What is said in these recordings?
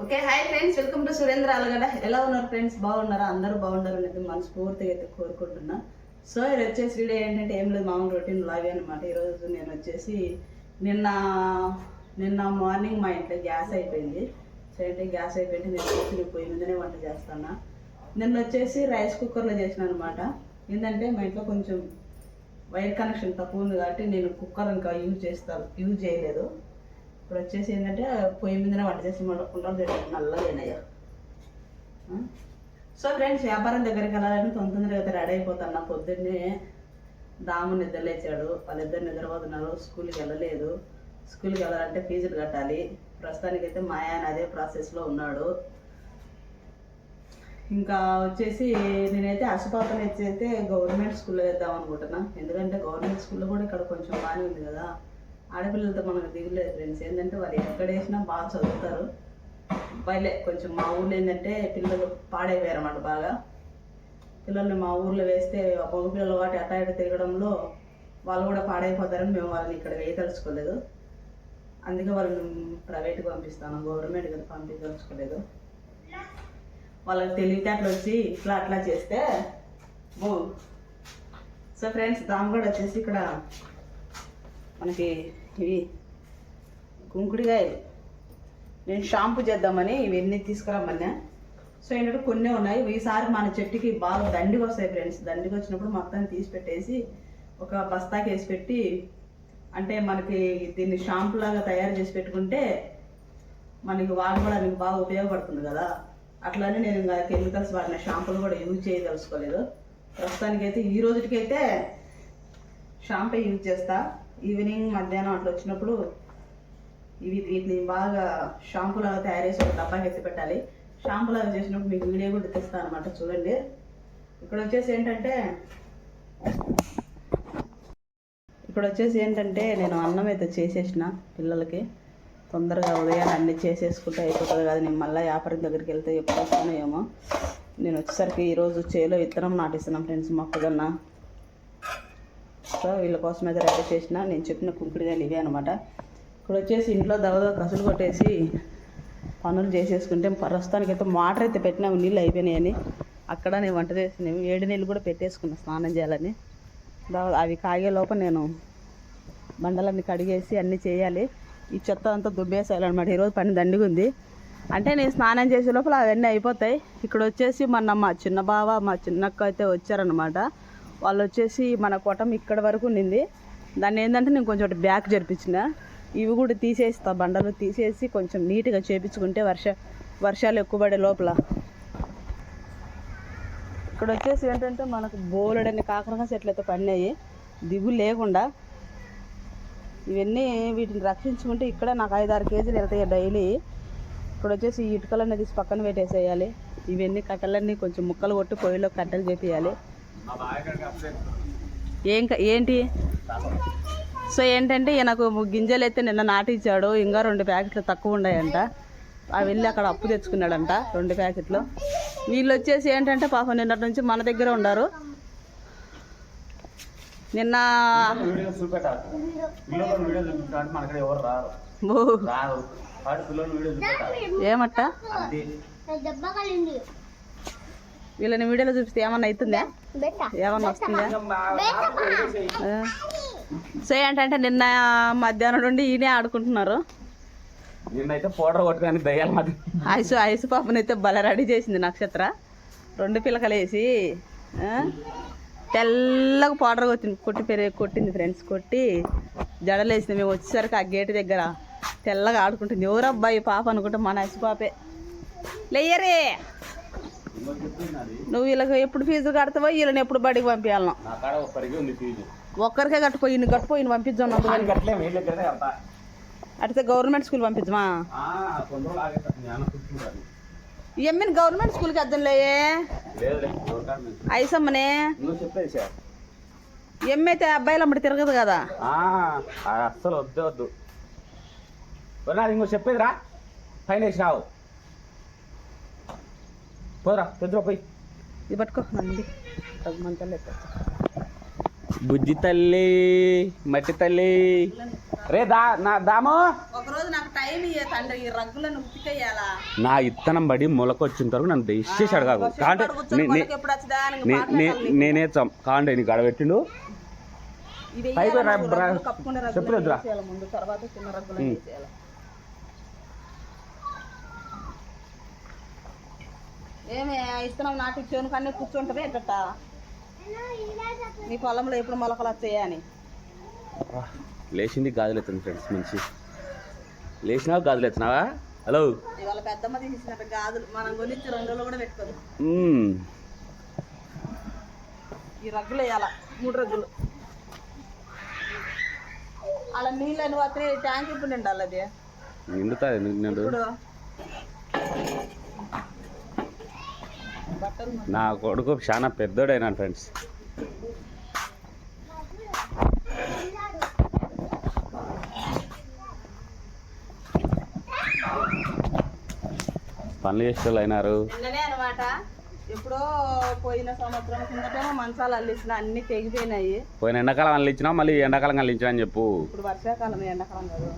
Okay hi friends, welcome to Surendra Allagadda. ఎలా ఉన్నారు friends? బాగున్నారా? అందరూ బాగున్నారు అనేది మనస్ఫూర్తిగా అయితే కోరుకుంటున్నా. సో ఇది వచ్చేసి వీడియో ఏంటంటే ఏం లేదు, మామూలు రొటీన్ లాగే అనమాట. ఈరోజు నేను వచ్చేసి నిన్న నిన్న మార్నింగ్ మా ఇంట్లో గ్యాస్ అయిపోయింది. సో అంటే గ్యాస్ అయిపోయింది, నేను వచ్చి పొయ్యి మీదనే వంట చేస్తాను. నిన్న వచ్చేసి రైస్ కుక్కర్లో చేసిన అనమాట. ఏంటంటే మా ఇంట్లో కొంచెం వైర్ కనెక్షన్ తక్కువ ఉంది కాబట్టి నేను కుక్కర్ ఇంకా యూజ్ చేయలేదు. ఇప్పుడు వచ్చేసి ఏంటంటే పొయ్యి మీదనే వంట చేసి కుంటలు నల్లగా. సో ఫ్రెండ్స్, వ్యాపారం దగ్గరికి వెళ్ళాలని తొందరగా అయితే రెడీ అయిపోతున్నా. పొద్దున్నే దాము నిద్రలేచాడు, వాళ్ళిద్దరు నిద్రపోతున్నారు. స్కూల్కి వెళ్ళలేదు. స్కూల్కి వెళ్ళాలంటే ఫీజులు కట్టాలి. ప్రస్తుతానికైతే మా ఆయన అదే ప్రాసెస్లో ఉన్నాడు. ఇంకా వచ్చేసి నేనైతే అశుపాపని అయితే గవర్నమెంట్ స్కూల్లో వేద్దాం అనుకుంటున్నా. ఎందుకంటే గవర్నమెంట్ స్కూల్లో కూడా ఇక్కడ కొంచెం బాగానే ఉంది కదా. ఆడపిల్లలతో మనకు దిగులేదు ఫ్రెండ్స్. ఏంటంటే వాళ్ళు ఎక్కడ వేసినా బాగా చదువుతారు. అబ్బాయిలే కొంచెం మా ఊళ్ళో ఏంటంటే పిల్లలు పాడైపోయారు అన్నమాట. బాగా పిల్లల్ని మా ఊర్లో వేస్తే మగ పిల్లలు వాటి అట్లా ఇట్లా తిరగడంలో వాళ్ళు కూడా పాడైపోతారని మేము వాళ్ళని ఇక్కడ వేయదలుచుకోలేదు. అందుకే వాళ్ళని ప్రైవేట్కి పంపిస్తాను, గవర్నమెంట్కి పంపించదలుచుకోలేదు. వాళ్ళకి తెలివితేటలు వచ్చి ఇట్లా అట్లా చేస్తే సో ఫ్రెండ్స్, దాని కూడా వచ్చేసి ఇక్కడ మనకి ఇవి కుంకుడికాయలు నేను షాంపూ చేద్దామని ఇవన్నీ తీసుకురమ్మన్నా. సో ఏంటంటే కొన్ని ఉన్నాయి. ఈసారి మన చెట్టుకి బాగా దండికి వస్తాయి ఫ్రెండ్స్. దండికి వచ్చినప్పుడు మొత్తం తీసి పెట్టేసి ఒక బస్తాకి వేసి పెట్టి, అంటే మనకి దీన్ని షాంపూ లాగా తయారు చేసి పెట్టుకుంటే మనకి వాడుకోవడానికి బాగా ఉపయోగపడుతుంది కదా. అట్లానే నేను ఇంకా కెమికల్స్ వాడిన షాంపూలు కూడా యూజ్ చేయదలుచుకోలేదు. ప్రస్తుతానికైతే ఈ రోజుకైతే షాంపూ యూజ్ చేస్తా. ఈవినింగ్ మధ్యాహ్నం అట్లా వచ్చినప్పుడు వీటిని బాగా షాంపూ లాగా తయారు చేసి ఒక డబ్బాకి ఎత్తి పెట్టాలి. షాంపూ లాగా చేసినప్పుడు మీకు వీడియో కూడా తెస్తాను అనమాట. చూడండి. ఇక్కడ వచ్చేసి ఏంటంటే నేను అన్నం అయితే చేసేసిన పిల్లలకి. తొందరగా ఉదయాన్ని అన్నీ చేసేసుకుంటే అయిపోతుంది కదా. నేను మళ్ళీ వ్యాపారం దగ్గరికి వెళ్తే ఎప్పుడు వస్తానో ఏమో. నేను వచ్చేసరికి ఈరోజు చేలో విత్తనం నాటిస్తున్నాం ఫ్రెండ్స్, మొక్కజొన్న. సో వీళ్ళ కోసం అయితే రెడీ చేసిన. నేను చెప్పిన కుంకుడుకాయలు ఇవే అనమాట. ఇక్కడ వచ్చేసి ఇంట్లో దవదవ కసులు కొట్టేసి పనులు చేసేసుకుంటే ప్రస్తుతానికైతే మోటార్ అయితే పెట్టినాము, నీళ్ళు అయిపోయినాయని. అక్కడ నేను వంట చేసినవి వేడి నీళ్ళు కూడా పెట్టేసుకున్నా స్నానం చేయాలని. అవి కాగే లోపల నేను బండలన్నీ కడిగేసి అన్నీ చేయాలి. ఈ చెత్త అంతా దుబ్బేసేయాలన్నమాట. ఈరోజు పని దండిగా ఉంది. అంటే నేను స్నానం చేసే లోపల అవన్నీ అయిపోతాయి. ఇక్కడ వచ్చేసి మొన్న మా చిన్న బావ మా చిన్నక్క అయితే వచ్చారనమాట. వాళ్ళు వచ్చేసి మన కొటం ఇక్కడ వరకు ఉండింది. దాన్ని ఏంటంటే నేను కొంచెం బ్యాక్ జరిపించిన. ఇవి కూడా తీసేస్తా, బండలు తీసేసి కొంచెం నీట్గా చేపించుకుంటే వర్షాలు ఎక్కువ పడే లోపల. ఇక్కడ వచ్చేసి ఏంటంటే మనకు బోలెడన్ని కాకరకాయ చెట్లు అయితే పడినాయి, దిగులు లేకుండా. ఇవన్నీ వీటిని రక్షించుకుంటే ఇక్కడ నాకు 5-6 కేజీలు వెళ్తాయి డైలీ. ఇక్కడ వచ్చేసి ఈ ఇటుకలన్నీ తీసి పక్కన పెట్టేసేయాలి. ఇవన్నీ కట్టెలన్నీ కొంచెం ముక్కలు కొట్టి పొయ్యిలో కట్టెలు చేపియాలి. ఏంటి సో ఏంటంటే నాకు గింజలు అయితే నిన్న నాటించాడు. ఇంకా 2 ప్యాకెట్లు తక్కువ ఉన్నాయంట. అవి వెళ్ళి అక్కడ అప్పు తెచ్చుకున్నాడంట 2 ప్యాకెట్లు. వీళ్ళు వచ్చేసి ఏంటంటే పాపం నిన్నటి నుంచి మన దగ్గర ఉండారు. నిన్న ఏమట్టా వీళ్ళని వీడియోలో చూపిస్తే ఏమన్నా అవుతుందా, ఏమన్నా వస్తుందా? సో ఏంటంటే నిన్న మధ్యాహ్నం నుండి ఈయనే ఆడుకుంటున్నారు. నిన్నైతే పౌడర్ కొట్టుకొని దయ్యాలి. ఐసు పాపనైతే భలే రెడీ చేసింది నక్షత్ర. 2 పిల్లకలు వేసి తెల్లగా పౌడర్ కొట్టింది ఫ్రెండ్స్. కొట్టి జడలేసింది. మేము వచ్చేసరికి ఆ గేటు దగ్గర తెల్లగా ఆడుకుంటుంది. ఎవరబ్బాయి పాప అనుకుంటే మన ఐసు పాపే. లేయరే, నువ్వు వీళ్ళకి ఎప్పుడు ఫీజు కడతావో వీళ్ళని ఎప్పుడు బడికి పంపించాలను. ఒక్కరికే కట్టుపోయి పంపించాను. అడితే గవర్నమెంట్ స్కూల్ పంపించమా? ఎమ్మిని గవర్నమెంట్ స్కూల్కి అర్థంలేయే ఐసమ్మనే. ఎమ్మైతే అబ్బాయిలు అమ్మడి తిరగదు కదా. అస్సలు వద్దు ఇంకో చెప్పేది రా, పైన వేసి రావు. పోరా పెద్దరా పోయి ఇది పట్టుకో. మంది మంచాలు బుజ్జి తల్లి మట్టి తల్లి రే దాము ఒకరోజు నాకు టైం ఇయ్యే తండ్రి ఈ రగ్గులను ఉతికేయాలా నా ఇత్తనం పడి మొలకొచ్చిన తర్వాత నన్ను ఇచ్చేసాడు కాదు కాంటే ఎప్పుడు వచ్చిదా నేనే కాంటే నీకు అడబెట్టిండు చెప్పలేదురా ముందు తర్వాత చిన్న రగ్గులు వేసేయాలి. ఏమే ఇస్తున్నాం నాటి చేను కన్నా కూర్చుంటదే ఎట్ట నీ పొలంలో ఎప్పుడు మొలకలు వచ్చాయా అని లేచింది గాజులు ఎత్తుంది ఫ్రెండ్స్ మంచి లేచినావు గాజులు ఎత్తున్నావా హలో ఇవాళ పెద్దమ్మ తీసినట్టు గాజులు మనం కొనిచ్చి 2 రోజులు కూడా పెట్టుకోదు. ఈ రగ్గులు వేయాల 3 రగ్గులు అలా నీళ్ళని మాత్రం ట్యాంక్ ఇప్పుడు నిండాలి అది నిండుతుంది నిండు నా కొడుకు చాలా పెద్దోడైనా ఫ్రెండ్స్. పనులు చేసేవాళ్ళు అయినారు అనమాట. ఎప్పుడో పోయిన సంవత్సరం కిందటేమో మంచాలు అల్లించిన అన్ని తెగిపోయినాయి. పోయిన ఎండాకాలం అల్లించినా మళ్ళీ ఎండాకాలం అల్లించినా అని చెప్పు. ఇప్పుడు వర్షాకాలం ఎండాకాలం కాదు.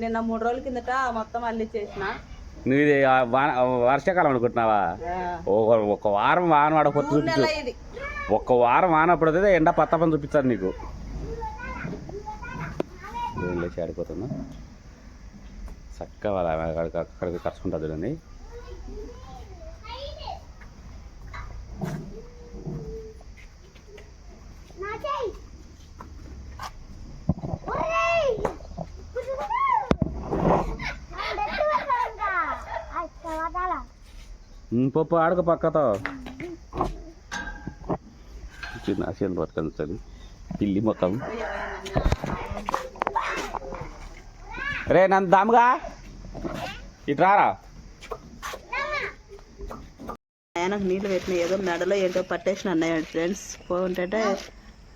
నిన్న 3 రోజుల కిందట మొత్తం అల్లించేసిన. నువ్వు ఇది వర్షాకాలం అనుకుంటున్నావా? ఒక వారం వాన పడకపోతే చూపించు. ఒక్క వారం వాన పడితే ఎండ పత్తపని చూపిస్తారు నీకు. లేచి ఆడిపోతున్నా చక్కగా అక్కడికి కరుచుకుంటుంది చూడండి. పప్పు ఆడక పక్కతో చిన్న ఆశలు బతకండి పిల్లి మొత్తం. రే నన్ను దాముగా ఇటు రారా. ఆయనకు నీళ్ళు పెట్టిన ఏదో మెడలో ఏంటో పట్టేసిన అన్నాడు ఫ్రెండ్స్. పోతుంటే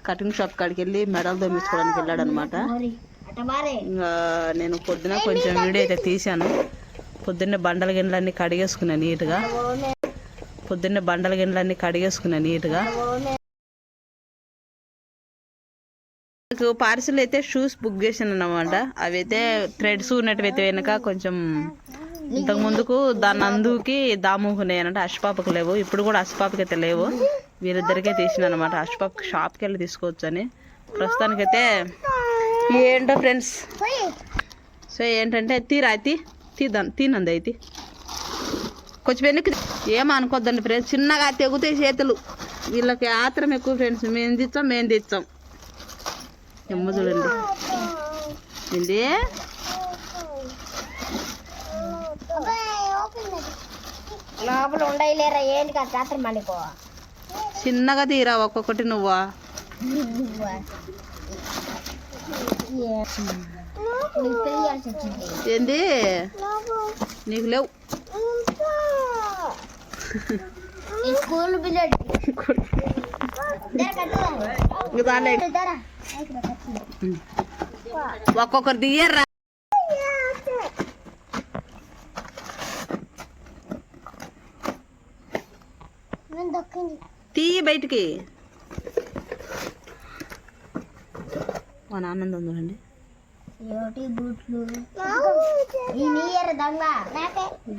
కటింగ్ షాప్ కాడికి వెళ్ళి మెడలు దొమ్మించుకోవడానికి వెళ్ళాడు అనమాట. ఇంకా నేను పొద్దున కొంచెం వీడియో అయితే తీశాను. పొద్దున్నే బండల గిన్నెలన్నీ కడిగేసుకున్నాను నీట్గా. పార్సిల్ అయితే షూస్ బుక్ చేశాను అన్నమాట. అవి అయితే థ్రెడ్స్ ఉన్నట్టు అయితే వెనక కొంచెం ఇంతకు ముందుకు దాన్ని అందుకి దాముకున్నాయనంటే అష్పాపకు లేవు. ఇప్పుడు కూడా అష్పాపకి అయితే లేవు. వీరిద్దరికే తీసిన అనమాట. అష్పాపకి షాప్కి వెళ్ళి తీసుకోవచ్చు అని. ప్రస్తుతానికైతే ఏంటో ఫ్రెండ్స్. సో ఏంటంటే తినంది అయితే కొంచెం వెనక్కి ఏమనుకోద్దండి ఫ్రెండ్స్. చిన్నగా తెగుతాయి చేతులు. వీళ్ళకి ఆత్రం ఎక్కువ ఫ్రెండ్స్. మేము తెచ్చాం ఎమ్మ చూడండి. ఏంటి లోపల ఉండలేరా ఏంటి కదా రాత్రి మళ్ళీకో చిన్నగా తీరా ఒక్కొక్కటి నువ్వా. ఏంది నీకు లేవు స్కూల్ ఒక్కొక్కరు తీయర్రా. తీయి బయటికి. మా నాన్న చూడండి.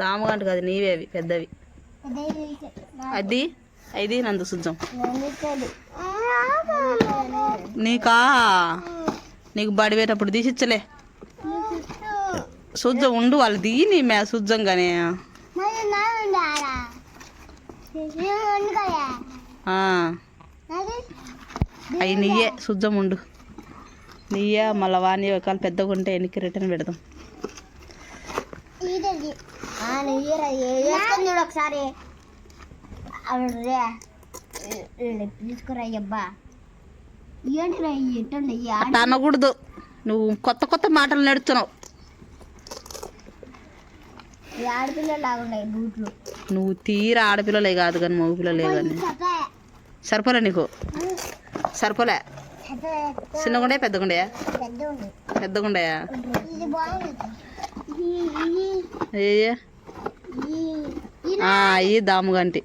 దామగంట కాదు నీవే అవి పెద్దవి. అది నందు సుజ్జం నీకు బడివేటప్పుడు తీసిచ్చలే. సుజ్జం ఉండు వాళ్ళు దిగి నీ మే సుజ్జంగానే. అవి నీయే సుజ్జం ఉండు. నీయే మళ్ళీ వాణి ఒకవేళ పెద్దగా ఉంటే ఎన్నికి రిటర్న్ పెడదాం. ఒకసారి తీసుకురాయ్యబ్బా అట్లా అనకూడదు. నువ్వు కొత్త మాటలు నేర్చుతున్నావు. ఆడపిల్లలాగున్నాయి బూట్లు. నువ్వు తీరా ఆడపిల్లలే కాదు కానీ మగ పిల్లలే కానీ. సరిపోలే నీకు? సరిపోలే. చిన్నగుండే పెద్దగుండయా? పెద్దగుండయా? అయ్యే దాముగంటి